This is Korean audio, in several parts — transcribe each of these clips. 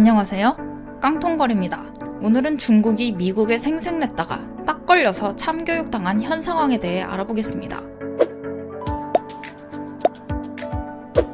안녕하세요. 깡통거리입니다. 오늘은 중국이 미국에 생색냈다가 딱 걸려서 참교육당한 현 상황에 대해 알아보겠습니다.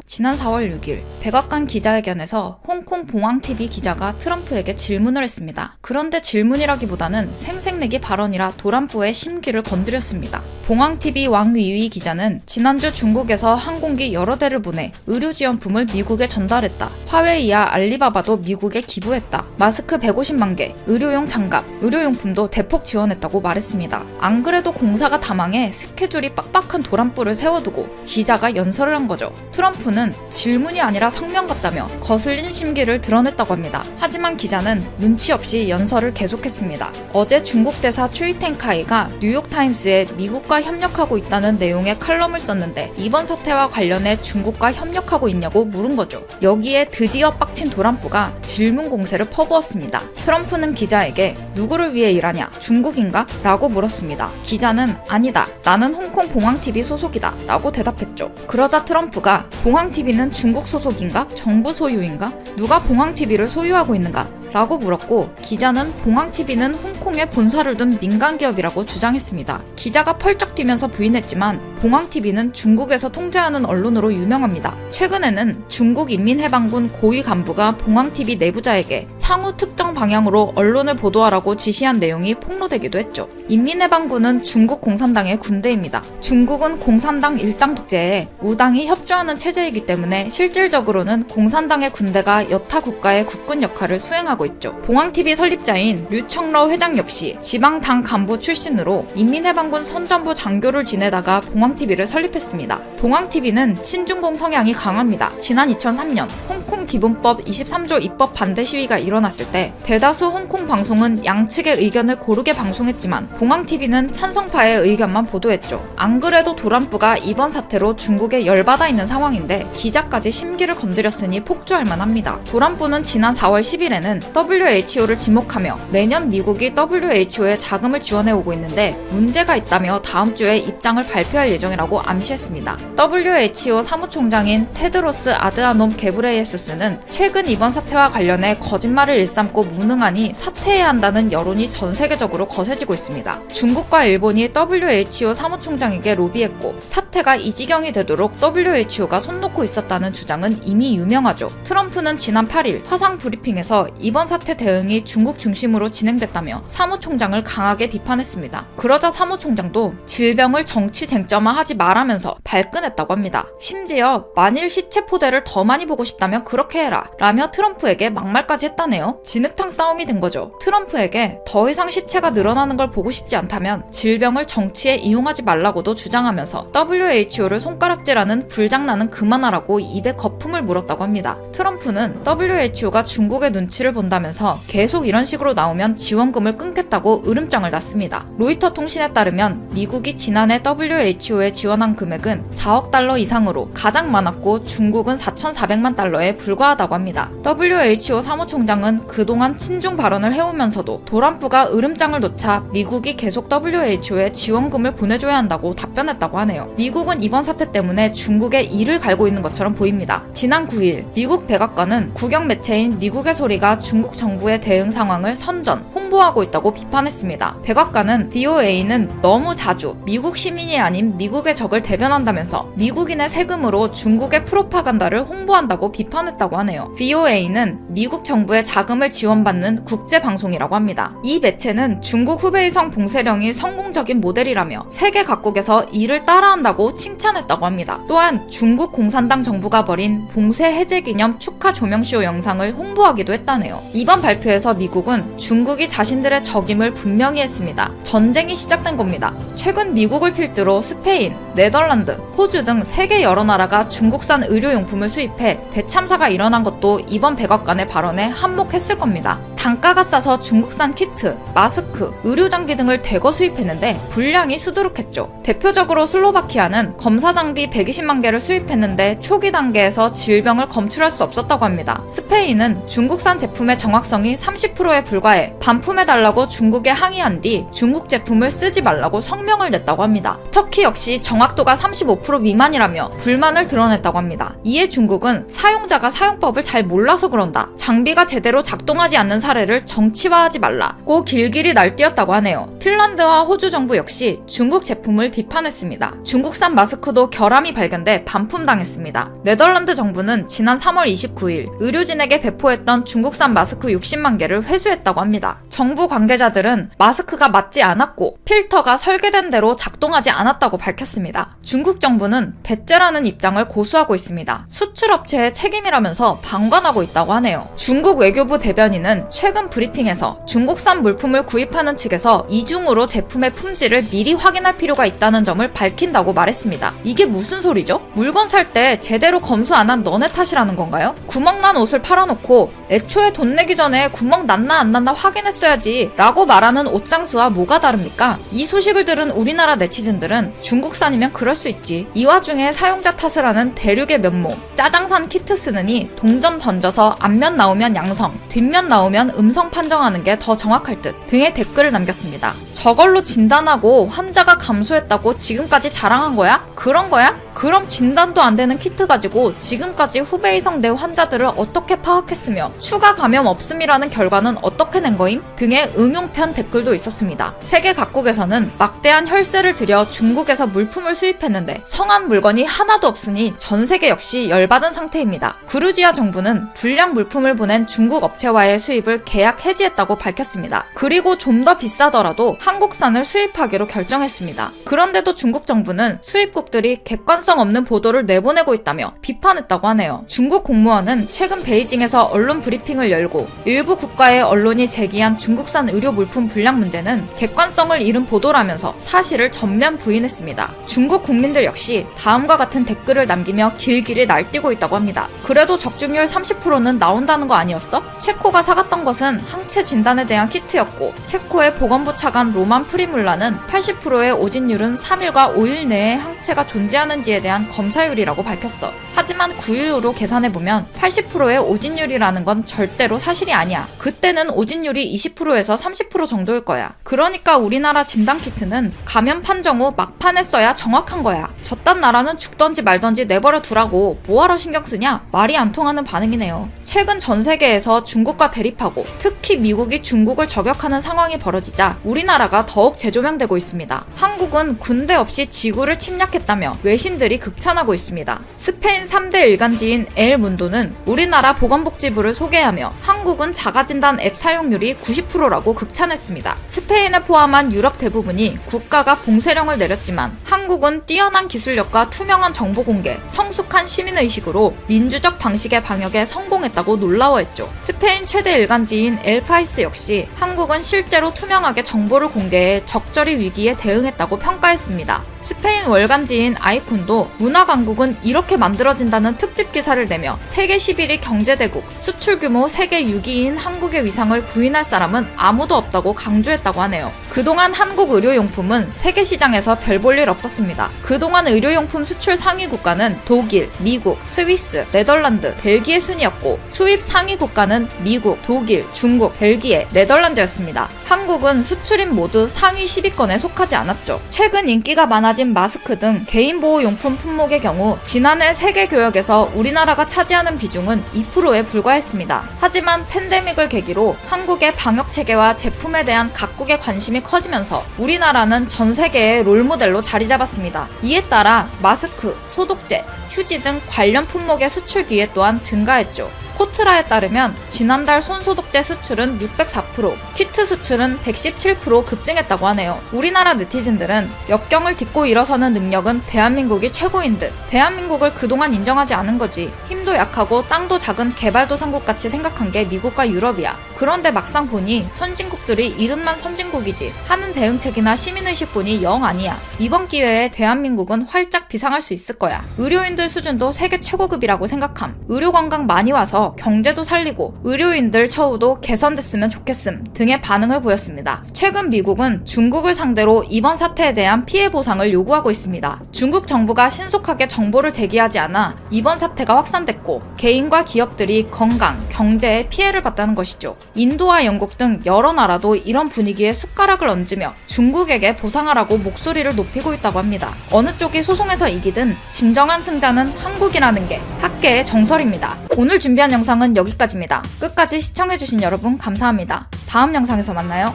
지난 4월 6일 백악관 기자회견에서 홍콩 봉황TV 기자가 트럼프에게 질문을 했습니다. 그런데 질문이라기보다는 생색내기 발언이라 도란프의 심기를 건드렸습니다. 봉황TV 왕위위 기자는 지난주 중국에서 항공기 여러 대를 보내 의료지원품을 미국에 전달했다. 화웨이와 알리바바도 미국에 기부했다. 마스크 150만 개, 의료용 장갑, 의료용품도 대폭 지원했다고 말했습니다. 안 그래도 공사가 다망해 스케줄이 빡빡한 도란프를 세워두고 기자가 연설을 한 거죠. 트럼프는 질문이 아니라 성명 같다며 거슬린 심기를 드러냈다고 합니다. 하지만 기자는 눈치 없이 연설을 계속했습니다. 어제 중국 대사 추이텐카이가 뉴욕타임스에 미국과 협력하고 있다는 내용의 칼럼을 썼는데 이번 사태와 관련해 중국과 협력하고 있냐고 물은 거죠. 여기에 드디어 빡친 도란프가 질문 공세를 퍼부었습니다. 트럼프는 기자에게 누구를 위해 일하냐? 중국인가? 라고 물었습니다. 기자는 아니다. 나는 홍콩 봉황TV 소속이다. 라고 대답했죠. 그러자 트럼프가 봉황TV는 중국 소속인가? 정부 소유인가? 누가 봉황TV를 소유하고 있는가? 라고 물었고 기자는 봉황TV는 홍콩에 본사를 둔 민간기업이라고 주장했습니다. 기자가 펄쩍 뛰면서 부인했지만 봉황TV는 중국에서 통제하는 언론으로 유명합니다. 최근에는 중국인민해방군 고위 간부가 봉황TV 내부자에게 향후 특정 방향으로 언론을 보도하라고 지시한 내용이 폭로되기도 했죠. 인민해방군은 중국 공산당의 군대입니다. 중국은 공산당 일당 독재에 우당이 협조하는 체제이기 때문에 실질적으로는 공산당의 군대가 여타 국가의 국군 역할을 수행하고 있죠. 봉황TV 설립자인 류청러 회장 역시 지방당 간부 출신으로 인민해방군 선전부 장교를 지내다가 봉황TV를 설립했습니다. 봉황TV는 친중공 성향이 강합니다. 지난 2003년 홍콩 기본법 23조 입법 반대 시위가 일어났을 때 대다수 홍콩 방송은 양측의 의견을 고르게 방송했지만 봉황TV는 찬성파의 의견만 보도했죠. 안 그래도 도란프가 이번 사태로 중국에 열받아 있는 상황인데 기자까지 심기를 건드렸으니 폭주할 만합니다. 도란프는 지난 4월 10일에는 WHO를 지목하며 매년 미국이 WHO에 자금을 지원해오고 있는데 문제가 있다며 다음 주에 입장을 발표할 예정이라고 암시했습니다. WHO 사무총장인 테드로스 아드하놈 게브레예수스는 최근 이번 사태와 관련해 거짓말을 일삼고 무능하니 사퇴해야 한다는 여론이 전 세계적으로 거세지고 있습니다. 중국과 일본이 WHO 사무총장에게 로비했고 사태가 이 지경이 되도록 WHO가 손 놓고 있었다는 주장은 이미 유명하죠. 트럼프는 지난 8일 화상 브리핑에서 이번 사태 대응이 중국 중심으로 진행됐다며 사무총장을 강하게 비판했습니다. 그러자 사무총장도 질병을 정치 쟁점화하지 말라면서 발끈했다고 합니다. 심지어 만일 시체 포대를 더 많이 보고 싶다면 그렇게 해라 라며 트럼프에게 막말까지 했다네요. 진흙탕 싸움이 된 거죠. 트럼프에게 더 이상 시체가 늘어나는 걸 보고 싶지 않다면 질병을 정치에 이용하지 말라고도 주장하면서 WHO를 손가락질하는 불장난은 그만하라고 입에 거품을 물었다고 합니다. 트럼프는 WHO가 중국의 눈치를 본다면서 계속 이런 식으로 나오면 지원금을 끊겠다고 으름장을 놨습니다. 로이터 통신에 따르면 미국이 지난해 WHO에 지원한 금액은 4억 달러 이상으로 가장 많았고 중국은 4,400만 달러에 불과하다고 합니다. WHO 사무총장은 그동안 친중 발언을 해오면서도 도란프가 으름장을 놓자 미국이 계속 WHO에 지원금을 보내줘야 한다고 답변했다고 하네요. 미국은 이번 사태 때문에 중국에 이를 갈고 있는 것처럼 보입니다. 지난 9일 미국 백악관은 국영 매체인 미국의 소리가 중국 정부의 대응 상황을 선전, 홍보하고 있다고 비판했습니다. 백악관은 VOA는 너무 자주 미국 시민이 아닌 미국의 적을 대변한다면서 미국인의 세금으로 중국의 프로파간다를 홍보한다고 비판했다고 하네요. VOA는 미국 정부의 자금을 지원받는 국제방송이라고 합니다. 이 매체는 중국 후베이성 봉쇄령이 성공적인 모델이라며 세계 각국에서 이를 따라한다고 칭찬했다고 합니다. 또한 중국 공산당 정부가 벌인 봉쇄 해제 기념 축하 조명쇼 영상을 홍보하기도 했다네요. 이번 발표에서 미국은 중국이 자신들의 적임을 분명히 했습니다. 전쟁이 시작된 겁니다. 최근 미국을 필두로 스페인, 네덜란드, 호주 등 세계 여러 나라가 중국산 의료용품을 수입해 대참사가 일어난 것도 이번 백악관의 발언에 한몫했을 겁니다. 단가가 싸서 중국산 키트, 마스크, 의료장비 등을 대거 수입했는데 분량이 수두룩했죠. 대표적으로 슬로바키아는 검사 장비 120만 개를 수입했는데 초기 단계에서 질병을 검출할 수 없었다고 합니다. 스페인은 중국산 제품의 정확성이 30%에 불과해 반품해달라고 중국에 항의한 뒤 중국 제품을 쓰지 말라고 성명을 냈다고 합니다. 터키 역시 정확도가 35% 미만이라며 불만을 드러냈다고 합니다. 이에 중국은 사용자가 사용법을 잘 몰라서 그런다. 장비가 제대로 작동하지 않는 사례를 정치화하지 말라고 길길이 날뛰었다고 하네요. 핀란드와 호주 정부 역시 중국 제품을 비판했습니다. 중국산 마스크도 결함이 발견돼 반품당했습니다. 네덜란드 정부는 지난 3월 29일 의료진에게 배포했던 중국산 마스크 60만 개를 회수했다고 합니다. 정부 관계자들은 마스크가 맞지 않았고 필터가 설계된 대로 작동하지 않았다고 밝혔습니다. 중국 정부는 배째라는 입장을 고수하고 있습니다. 수출업체의 책임이라면서 방관하고 있다고 하네요. 중국 외교부 대변인은 최근 브리핑에서 중국산 물품을 구입하는 측에서 이중으로 제품의 품질을 미리 확인할 필요가 있다는 점을 밝힌다고 말했습니다. 이게 무슨 소리죠? 물건 살 때 제대로 검수 안 한 너네 탓이라는 건가요? 구멍난 옷을 팔아놓고 애초에 돈 내기 전에 구멍 났나 안 났나 확인했어야지 라고 말하는 옷장수와 뭐가 다릅니까? 이 소식을 들은 우리나라 네티즌들은 중국산이면 그럴 수 있지. 이 와중에 사용자 탓을 하는 대륙의 면모. 짜장산 키트 쓰느니 동전 던져서 앞면 나오면 양성, 뒷면 나오면 음성 판정하는 게 더 정확할 듯 등의 댓글을 남겼습니다. 저걸로 진단하고 환자가 감소했다고 지금까지 자랑한 거야? 그런 거야? 그럼 진단도 안 되는 키트 가지고 지금까지 후베이성 내 환자들을 어떻게 파악했으며 추가 감염 없음이라는 결과는 어떻게 낸 거임? 등의 응용편 댓글도 있었습니다. 세계 각국에서는 막대한 혈세를 들여 중국에서 물품을 수입했는데 성한 물건이 하나도 없으니 전 세계 역시 열받은 상태입니다. 그루지아 정부는 불량 물품을 보낸 중국 업체와의 수입을 계약 해지했다고 밝혔습니다. 그리고 좀 더 비싸더라도 한국산을 수입하기로 결정했습니다. 그런데도 중국 정부는 수입국들이 객관성 없는 보도를 내보내고 있다며 비판했다고 하네요. 중국 공무원은 최근 베이징에서 언론 브리핑을 열고 일부 국가의 언론이 제기한 중국산 의료 물품 불량 문제는 객관성을 잃은 보도라면서 사실을 전면 부인했습니다. 중국 국민들 역시 다음과 같은 댓글을 남기며 길길이 날뛰고 있다고 합니다. 그래도 적중률 30%는 나온다는 거 아니었어? 체코가 사갔던 것은 항체 진단에 대한 키트였고 체코의 보건부 차관 로만 프리물라는 80%의 오진율은 3일과 5일 내에 항체가 존재하는지에 대한 검사율이라고 밝혔어. 하지만 9일 후로 계산해보면 80%의 오진율이라는 건 절대로 사실이 아니야. 그때는 오진율이 20%에서 30% 정도일 거야. 그러니까 우리나라 진단키트는 감염 판정 후 막판에 써야 정확한 거야. 저딴 나라는 죽던지 말던지 내버려 두라고 뭐하러 신경 쓰냐? 말이 안 통하는 반응이네요. 최근 전 세계에서 중국과 대립하고 특히 미국이 중국을 저격하는 상황이 벌어지자 우리나라가 더욱 재조명되고 있습니다. 한국은 군대 없이 지구를 침략했다며 외신들이 극찬하고 있습니다. 스페인 3대 일간지인 엘 문도는 우리나라 보건복지부를 소개하며 한국은 자가진단 앱 사용률이 90%라고 극찬했습니다. 스페인을 포함한 유럽 대부분이 국가가 봉쇄령을 내렸지만 한국은 뛰어난 기술력과 투명한 정보 공개, 성숙한 시민의식으로 민주적 방식의 방역에 성공했다고 놀라워했죠. 스페인 최대 일간지인 엘 파이스 역시 한국은 실제로 투명하게 정보를 공개해 적절히 위기에 대응했다고 평가했습니다. 스페인 월간지인 아이콘도 문화강국은 이렇게 만들어진다는 특집 기사를 내며 세계 11위 경제대국, 수출 규모 세계 6위인 한국의 위상을 부인할 사람은 아무도 없다고 강조했다고 하네요. 그동안 한국 의료용품은 세계 시장에서 별 볼 일 없었습니다. 그동안 의료용품 수출 상위 국가는 독일, 미국, 스위스, 네덜란드, 벨기에 순이었고 수입 상위 국가는 미국, 독일, 중국, 벨기에, 네덜란드였습니다. 한국은 수출입 모두 상위 10위권에 속하지 않았죠. 최근 인기가 많아진 마스크 등 개인보호용품 품목의 경우 지난해 세계교역에서 우리나라가 차지하는 비중은 2%에 불과했습니다. 하지만 팬데믹을 계기로 한국의 방역체계와 제품에 대한 각국의 관심이 커지면서 우리나라는 전 세계의 롤모델로 자리 잡았습니다. 이에 따라 마스크, 소독제, 휴지 등 관련 품목의 수출 기회 또한 증가했죠. 코트라에 따르면 지난달 손소독제 수출은 604%, 키트 수출은 117% 급증했다고 하네요. 우리나라 네티즌들은 역경을 딛고 일어서는 능력은 대한민국이 최고인 듯 대한민국을 그동안 인정하지 않은 거지. 힘도 약하고 땅도 작은 개발도상국같이 생각한 게 미국과 유럽이야. 그런데 막상 보니 선진국들이 이름만 선진국이지 하는 대응책이나 시민의식 보니 영 아니야. 이번 기회에 대한민국은 활짝 비상할 수 있을 거야. 의료인들 수준도 세계 최고급이라고 생각함. 의료 관광 많이 와서 경제도 살리고 의료인들 처우도 개선됐으면 좋겠음 등의 반응을 보였습니다. 최근 미국은 중국을 상대로 이번 사태에 대한 피해 보상을 요구하고 있습니다. 중국 정부가 신속하게 정보를 제기하지 않아 이번 사태가 확산됐고 개인과 기업들이 건강, 경제에 피해를 봤다는 것이죠. 인도와 영국 등 여러 나라도 이런 분위기에 숟가락을 얹으며 중국에게 보상하라고 목소리를 높이고 있다고 합니다. 어느 쪽이 소송에서 이기든 진정한 승자는 한국이라는 게 학계의 정설입니다. 오늘 준비한 영상은 여기까지입니다. 끝까지 시청해주신 여러분 감사합니다. 다음 영상에서 만나요.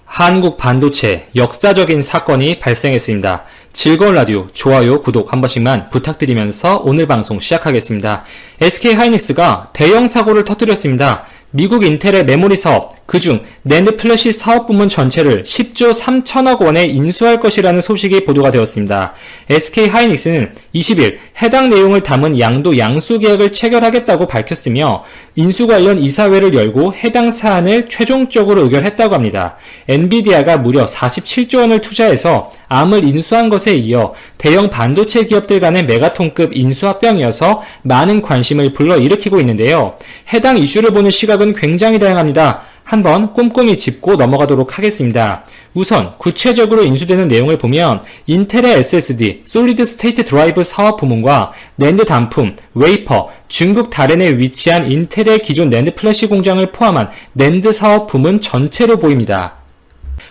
한국 반도체 역사적인 사건이 발생했습니다. 즐거운 라디오, 좋아요, 구독 한 번씩만 부탁드리면서 오늘 방송 시작하겠습니다. SK하이닉스가 대형 사고를 터뜨렸습니다. 미국 인텔의 메모리 사업, 그중 낸드 플래시 사업 부문 전체를 10조 3천억 원에 인수할 것이라는 소식이 보도가 되었습니다. SK하이닉스는 20일 해당 내용을 담은 양도 양수 계약을 체결하겠다고 밝혔으며 인수 관련 이사회를 열고 해당 사안을 최종적으로 의결했다고 합니다. 엔비디아가 무려 47조 원을 투자해서 암을 인수한 것에 이어 대형 반도체 기업들 간의 메가톤급 인수 합병이어서 많은 관심을 불러일으키고 있는데요. 해당 이슈를 보는 시각은 굉장히 다양합니다. 한번 꼼꼼히 짚고 넘어가도록 하겠습니다. 우선 구체적으로 인수되는 내용을 보면 인텔의 SSD, 솔리드 스테이트 드라이브 사업 부문과 낸드 단품, 웨이퍼, 중국 다롄에 위치한 인텔의 기존 낸드 플래시 공장을 포함한 낸드 사업 부문 전체로 보입니다.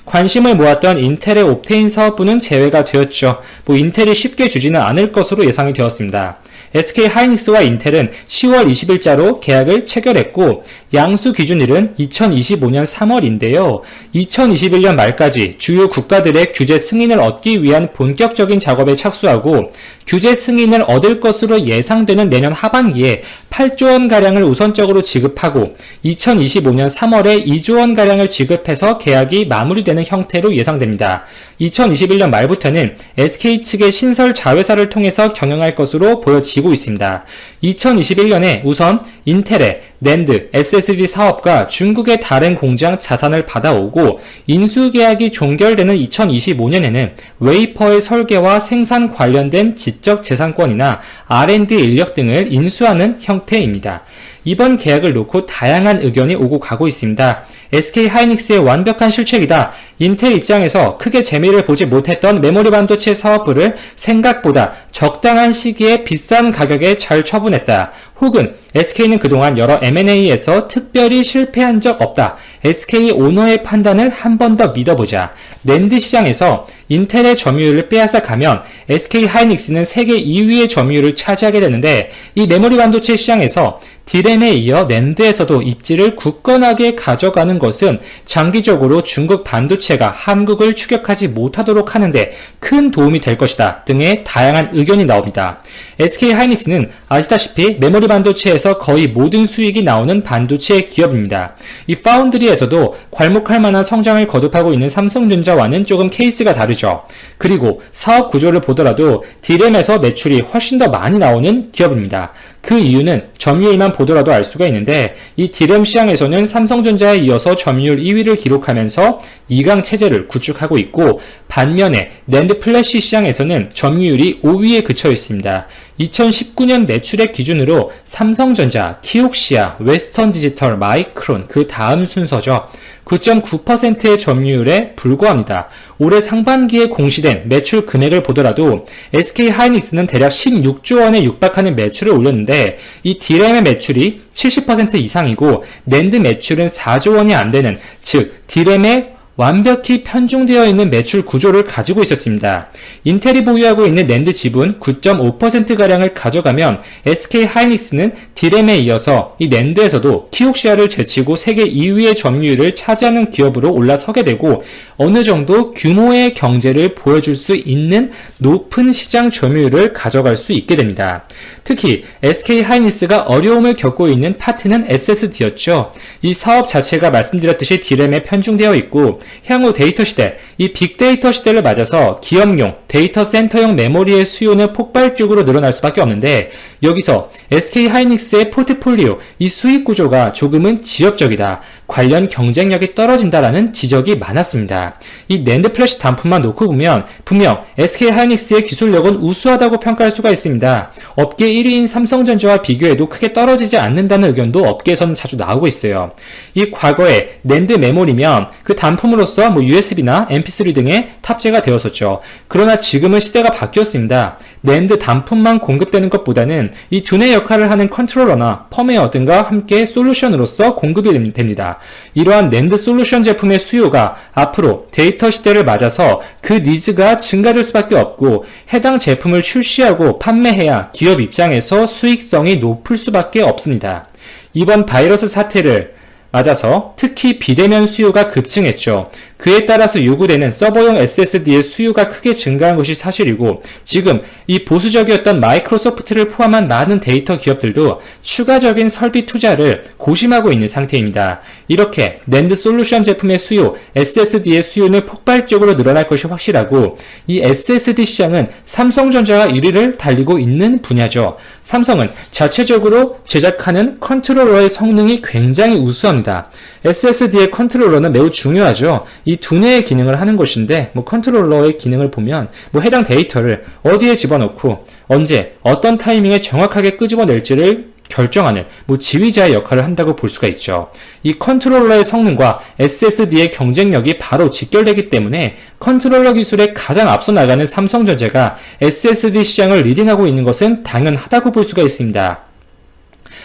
관심을 모았던 인텔의 옵테인 사업부는 제외가 되었죠. 인텔이 쉽게 주지는 않을 것으로 예상이 되었습니다. SK하이닉스와 인텔은 10월 20일자로 계약을 체결했고 양수 기준일은 2025년 3월인데요. 2021년 말까지 주요 국가들의 규제 승인을 얻기 위한 본격적인 작업에 착수하고 규제 승인을 얻을 것으로 예상되는 내년 하반기에 8조 원가량을 우선적으로 지급하고 2025년 3월에 2조 원가량을 지급해서 계약이 마무리되는 형태로 예상됩니다. 2021년 말부터는 SK 측의 신설 자회사를 통해서 경영할 것으로 보여지고 있습니다. 2021년에 우선 인텔의 낸드, SSD 사업과 중국의 다른 공장 자산을 받아오고 인수계약이 종결되는 2025년에는 웨이퍼의 설계와 생산 관련된 지적 재산권이나 R&D 인력 등을 인수하는 형태입니다. 이번 계약을 놓고 다양한 의견이 오고 가고 있습니다. SK하이닉스의 완벽한 실책이다. 인텔 입장에서 크게 재미를 보지 못했던 메모리 반도체 사업부를 생각보다 적당한 시기에 비싼 가격에 잘 처분했다. 혹은 SK는 그동안 여러 M&A에서 특별히 실패한 적 없다. SK 오너의 판단을 한 번 더 믿어보자. 낸드 시장에서 인텔의 점유율을 빼앗아 가면 SK하이닉스는 세계 2위의 점유율을 차지하게 되는데 이 메모리 반도체 시장에서 디램에 이어 낸드에서도 입지를 굳건하게 가져가는 것은 장기적으로 중국 반도체가 한국을 추격하지 못하도록 하는데 큰 도움이 될 것이다 등의 다양한 의견이 나옵니다. SK하이닉스는 아시다시피 메모리 반도체에서 거의 모든 수익이 나오는 반도체 기업입니다. 이 파운드리에서도 괄목할 만한 성장을 거듭하고 있는 삼성전자와는 조금 케이스가 다르죠. 그리고 사업 구조를 보더라도 디램에서 매출이 훨씬 더 많이 나오는 기업입니다. 그 이유는 점유율만 보더라도 알 수가 있는데 이 디램 시장에서는 삼성전자에 이어서 점유율 2위를 기록하면서 2강 체제를 구축하고 있고 반면에 낸드 플래시 시장에서는 점유율이 5위에 그쳐 있습니다. 2019년 매출액 기준으로 삼성전자, 키옥시아, 웨스턴 디지털, 마이크론 그 다음 순서죠. 9.9%의 점유율에 불과합니다. 올해 상반기에 공시된 매출 금액을 보더라도 SK하이닉스는 대략 16조 원에 육박하는 매출을 올렸는데 이 디램의 매출이 70% 이상이고 낸드 매출은 4조 원이 안 되는, 즉 디램의 완벽히 편중되어 있는 매출 구조를 가지고 있었습니다. 인텔이 보유하고 있는 낸드 지분 9.5%가량을 가져가면 SK하이닉스는 디램에 이어서 이 낸드에서도 키옥시아를 제치고 세계 2위의 점유율을 차지하는 기업으로 올라서게 되고 어느 정도 규모의 경제를 보여줄 수 있는 높은 시장 점유율을 가져갈 수 있게 됩니다. 특히 SK하이닉스가 어려움을 겪고 있는 파트는 SSD였죠. 이 사업 자체가 말씀드렸듯이 디램에 편중되어 있고 향후 데이터 시대, 이 빅데이터 시대를 맞아서 기업용, 데이터 센터용 메모리의 수요는 폭발적으로 늘어날 수밖에 없는데 여기서 SK하이닉스의 포트폴리오 이 수익 구조가 조금은 지엽적이다. 관련 경쟁력이 떨어진다라는 지적이 많았습니다. 이 낸드 플래시 단품만 놓고 보면 분명 SK하이닉스의 기술력은 우수하다고 평가할 수가 있습니다. 업계 1위인 삼성전자와 비교해도 크게 떨어지지 않는다는 의견도 업계에서는 자주 나오고 있어요. 이 과거에 낸드 메모리면 그 단품으로서 USB나 MP3 등에 탑재가 되었었죠. 그러나 지금은 시대가 바뀌었습니다. 낸드 단품만 공급되는 것보다는 이 두뇌 역할을 하는 컨트롤러나 펌웨어 등과 함께 솔루션으로서 공급이 됩니다. 이러한 낸드 솔루션 제품의 수요가 앞으로 데이터 시대를 맞아서 그 니즈가 증가될 수밖에 없고 해당 제품을 출시하고 판매해야 기업 입장에서 수익성이 높을 수밖에 없습니다. 이번 바이러스 사태를 맞아서 특히 비대면 수요가 급증했죠. 그에 따라서 요구되는 서버용 SSD의 수요가 크게 증가한 것이 사실이고 지금 이 보수적이었던 마이크로소프트를 포함한 많은 데이터 기업들도 추가적인 설비 투자를 고심하고 있는 상태입니다. 이렇게 낸드 솔루션 제품의 수요, SSD의 수요는 폭발적으로 늘어날 것이 확실하고 이 SSD 시장은 삼성전자가 1위를 달리고 있는 분야죠. 삼성은 자체적으로 제작하는 컨트롤러의 성능이 굉장히 우수합니다. SSD의 컨트롤러는 매우 중요하죠. 이 두뇌의 기능을 하는 것인데 컨트롤러의 기능을 보면 해당 데이터를 어디에 집어넣고 언제 어떤 타이밍에 정확하게 끄집어낼지를 결정하는 지휘자의 역할을 한다고 볼 수가 있죠. 이 컨트롤러의 성능과 SSD의 경쟁력이 바로 직결되기 때문에 컨트롤러 기술에 가장 앞서 나가는 삼성전자가 SSD 시장을 리딩하고 있는 것은 당연하다고 볼 수가 있습니다.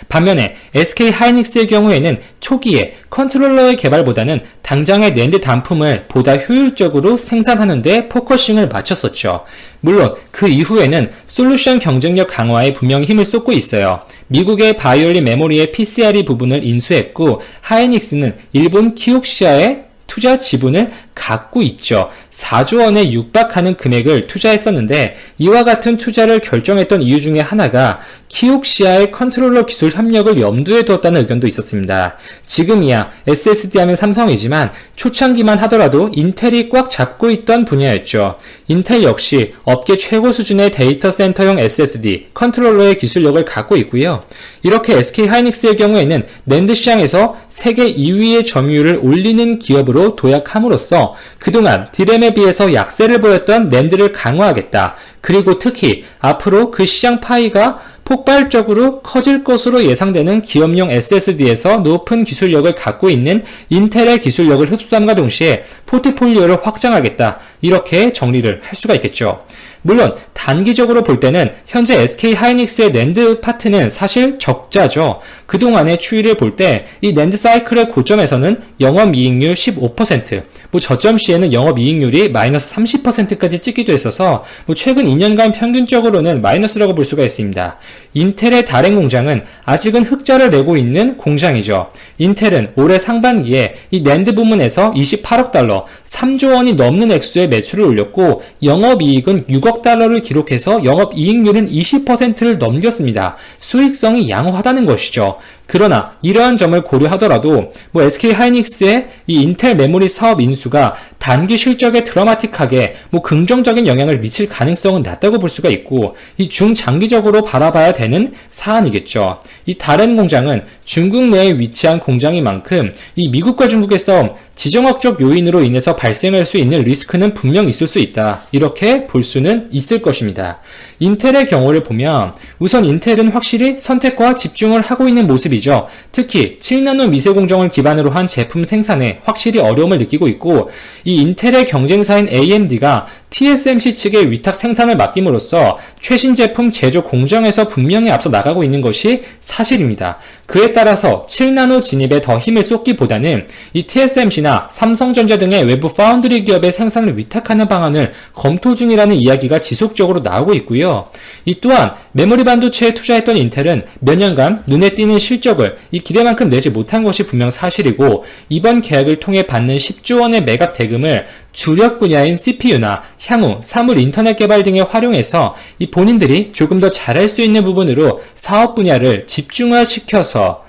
반면에 SK하이닉스의 경우에는 초기에 컨트롤러의 개발보다는 당장의 낸드 단품을 보다 효율적으로 생산하는 데 포커싱을 맞췄었죠. 물론 그 이후에는 솔루션 경쟁력 강화에 분명히 힘을 쏟고 있어요. 미국의 바이올린 메모리의 PCRE 부분을 인수했고 하이닉스는 일본 키옥시아의 투자 지분을 갖고 있죠. 4조 원에 육박하는 금액을 투자했었는데 이와 같은 투자를 결정했던 이유 중에 하나가 키옥시아의 컨트롤러 기술 협력을 염두에 두었다는 의견도 있었습니다. 지금이야 SSD 하면 삼성이지만 초창기만 하더라도 인텔이 꽉 잡고 있던 분야였죠. 인텔 역시 업계 최고 수준의 데이터 센터용 SSD 컨트롤러의 기술력을 갖고 있고요. 이렇게 SK하이닉스의 경우에는 낸드 시장에서 세계 2위의 점유율을 올리는 기업으로 도약함으로써 그동안 디램에 비해서 약세를 보였던 낸드를 강화하겠다. 그리고 특히 앞으로 그 시장 파이가 폭발적으로 커질 것으로 예상되는 기업용 SSD에서 높은 기술력을 갖고 있는 인텔의 기술력을 흡수함과 동시에 포트폴리오를 확장하겠다. 이렇게 정리를 할 수가 있겠죠. 물론 단기적으로 볼 때는 현재 SK하이닉스의 낸드 파트는 사실 적자죠. 그동안의 추이를 볼 때 이 낸드 사이클의 고점에서는 영업이익률 15%, 저점 시에는 영업이익률이 마이너스 30%까지 찍기도 했어서 최근 2년간 평균적으로는 마이너스라고 볼 수가 있습니다. 인텔의 다른 공장은 아직은 흑자를 내고 있는 공장이죠. 인텔은 올해 상반기에 이 낸드 부문에서 28억 달러, 3조 원이 넘는 액수의 매출을 올렸고 영업이익은 6억 달러를 기록해서 영업이익률은 20%를 넘겼습니다. 수익성이 양호하다는 것이죠. 그러나 이러한 점을 고려하더라도 SK하이닉스의 이 인텔 메모리 사업 인수가 단기 실적에 드라마틱하게 긍정적인 영향을 미칠 가능성은 낮다고 볼 수가 있고 이 중장기적으로 바라봐야 되는 사안이겠죠. 이 다른 공장은 중국 내에 위치한 공장인 만큼 이 미국과 중국의 싸움, 지정학적 요인으로 인해서 발생할 수 있는 리스크는 분명 있을 수 있다. 이렇게 볼 수는 있을 것입니다. 인텔의 경우를 보면 우선 인텔은 확실히 선택과 집중을 하고 있는 모습이죠. 특히 7나노 미세 공정을 기반으로 한 제품 생산에 확실히 어려움을 느끼고 있고 이 인텔의 경쟁사인 AMD가 TSMC 측의 위탁 생산을 맡김으로써 최신 제품 제조 공정에서 분명히 앞서 나가고 있는 것이 사실입니다. 그에 따라서 7나노 진입에 더 힘을 쏟기보다는 이 TSMC나 삼성전자 등의 외부 파운드리 기업의 생산을 위탁하는 방안을 검토 중이라는 이야기가 지속적으로 나오고 있고요. 이 또한 메모리 반도체에 투자했던 인텔은 몇 년간 눈에 띄는 실적을 이 기대만큼 내지 못한 것이 분명 사실이고 이번 계약을 통해 받는 10조 원의 매각 대금을 주력 분야인 CPU나 향후 사물 인터넷 개발 등에 활용해서 이 본인들이 조금 더 잘할 수 있는 부분으로 사업 분야를 집중화시켜서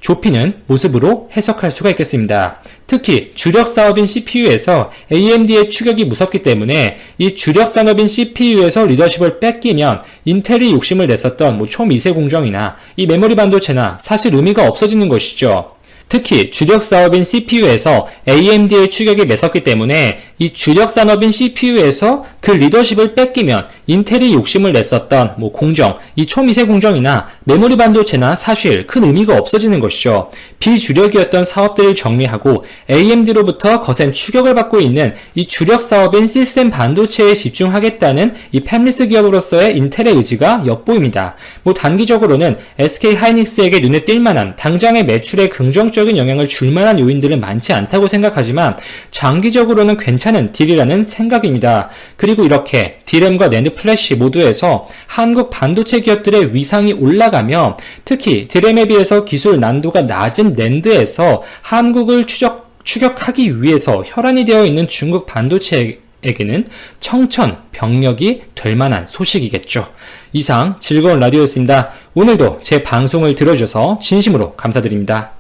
좁히는 모습으로 해석할 수가 있겠습니다. 특히 주력 사업인 CPU에서 AMD의 추격이 무섭기 때문에 이 주력 산업인 CPU에서 리더십을 뺏기면 인텔이 욕심을 냈었던 초미세 공정이나 이 메모리 반도체나 사실 의미가 없어지는 것이죠. 특히 주력 사업인 CPU에서 AMD의 추격이 매섭기 때문에 이 주력 산업인 CPU에서 그 리더십을 뺏기면 인텔이 욕심을 냈었던 공정, 이 초미세 공정이나 메모리 반도체나 사실 큰 의미가 없어지는 것이죠. 비주력이었던 사업들을 정리하고 AMD로부터 거센 추격을 받고 있는 이 주력 사업인 시스템 반도체에 집중하겠다는 이 팹리스 기업으로서의 인텔의 의지가 엿보입니다. 단기적으로는 SK 하이닉스에게 눈에 띌 만한 당장의 매출에 긍정적인 영향을 줄 만한 요인들은 많지 않다고 생각하지만 장기적으로는 괜찮은 딜이라는 생각입니다. 그리고 이렇게 D램과 낸드 플래시 모두에서 한국 반도체 기업들의 위상이 올라가며 특히 D램에 비해서 기술 난도가 낮은 낸드에서 한국을 추격하기 위해서 혈안이 되어 있는 중국 반도체에게는 청천벽력이 될 만한 소식이겠죠. 이상 즐거운 라디오였습니다. 오늘도 제 방송을 들어주셔서 진심으로 감사드립니다.